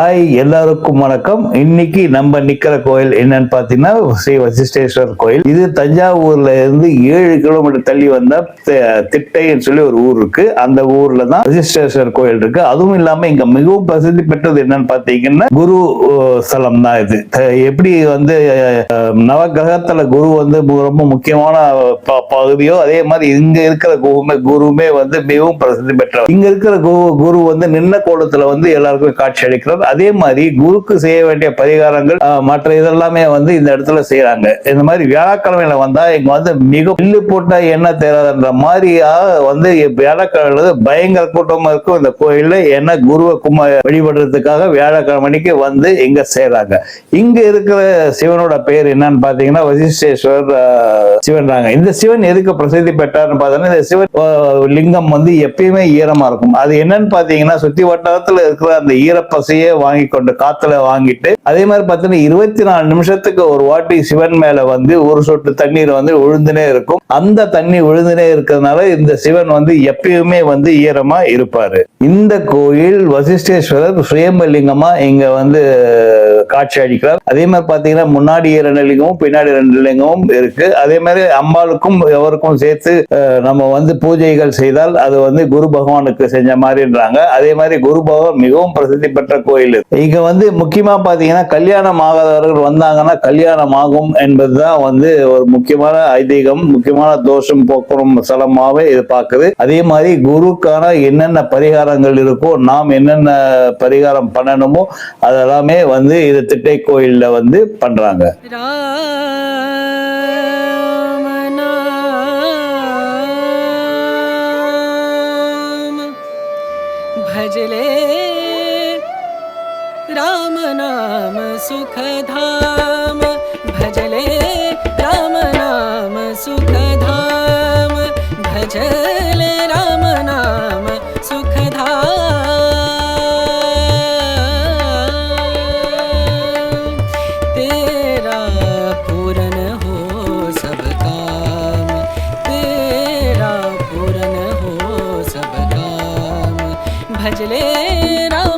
Hi, எல்லாருக்கும் வணக்கம். இன்னைக்கு நம்ம நிக்கிற கோயில் என்னன்னு பாத்தீங்கன்னா ஸ்ரீ வசிஷ்டேஸ்வரர் கோயில். இது தஞ்சாவூர்ல இருந்து 7 கிலோமீட்டர் தள்ளி வந்தா திட்டைன்னு சொல்லி ஒரு ஊர் இருக்கு. அந்த ஊர்ல தான் வசிஷ்டேஸ்வரர் கோயில் இருக்கு. அதுவும் இல்லாம இங்க மிகவும் பிரசித்தி பெற்றது என்னன்னு பாத்தீங்கன்னா குரு ஸ்தலம் தான் இது. எப்படி நவகிரகத்துல குரு ரொம்ப முக்கியமான பகுதியோ, அதே மாதிரி இங்க இருக்கிற குருமே மிகவும் பிரசித்தி பெற்றவர். இங்க இருக்கிற குரு நின்ன கோலத்துல எல்லாருக்கும் காட்சி அளிக்கிறார். அதே மாதிரி குருக்கு செய்ய வேண்டிய பரிகாரங்கள் மற்ற இதெல்லாமே இந்த இடத்துல செய்யறாங்க. இந்த மாதிரி வியாழக்கிழமையில வந்தா இங்க மிக பில்லு போட்டா என்ன தேராதுன்ற மாதிரியா வியாழக்கிழமை பயங்கர கூட்டமா இருக்கும் இந்த கோயில்ல. ஏன்னா குருவை வழிபடுறதுக்காக வியாழக்கிழமைக்கு இங்க செய்யறாங்க. இங்க இருக்கிற சிவனோட பேர் என்னன்னு பாத்தீங்கன்னா வசிஷ்டேஸ்வரர் சிவன் தாங்க. இந்த சிவன் எதுக்கு பிரசித்தி பெற்றார்னு பாத்தீங்கன்னா, இந்த சிவன் லிங்கம் எப்பயுமே ஈரமா இருக்கும். அது என்னன்னு பாத்தீங்கன்னா, சுத்தி வட்டாரத்துல இருக்கிற அந்த ஈரப்பசையே வாங்கி கொண்டு காத்துல வாங்கிட்டு, அதே மாதிரி பாத்தீங்கன்னா 24 நிமிஷத்துக்கு ஒரு வாட்டி சிவன் மேல ஒரு சொட்டு தண்ணீர் விழுந்துனே இருக்கும். அந்த தண்ணி விழுந்துனே இருக்கிறதுனால இந்த சிவன் எப்பயுமே ஈரமா இருப்பாரு. இந்த கோயில் வசிஷ்டேஸ்வரர் சுயம்பலிங்கமா இங்க காட்சி அளிக்கிறார். அதே மாதிரி பாத்தீங்கன்னா முன்னாடி 2 லிங்கமும் பின்னாடி 2 லிங்கமும் இருக்கு. அதே மாதிரி அம்பாளுக்கும் எவருக்கும் சேர்த்து நம்ம பூஜைகள் செய்தால் அது குரு பகவானுக்கு செஞ்ச மாதிரின்றாங்க. அதே மாதிரி குரு பகவான் மிகவும் பிரசித்தி பெற்ற கோயில். இங்க முக்கியமா பாத்தீங்கன்னா கல்யாணம் ஆகாதவர்கள் வந்தாங்கன்னா கல்யாணம் ஆகும் என்பதுதான் ஒரு முக்கியமான ஐதீகம், முக்கியமான தோஷம் போக்கும் ஸ்தலமாவே இது பாக்குது. அதே மாதிரி குருக்கான என்னென்ன பரிகாரங்கள் இருக்கோ, நாம் என்னென்ன பரிகாரம் பண்ணணுமோ அதெல்லாமே இது திட்டை கோயில்ல பண்றாங்க. भजले राम नाम सुख धाम, भजले राम नाम सुख धाम, भजले राम नाम सुख धाम। तेरा पूरन हो सब काम, तेरा पूरन हो सब काम, भजले राम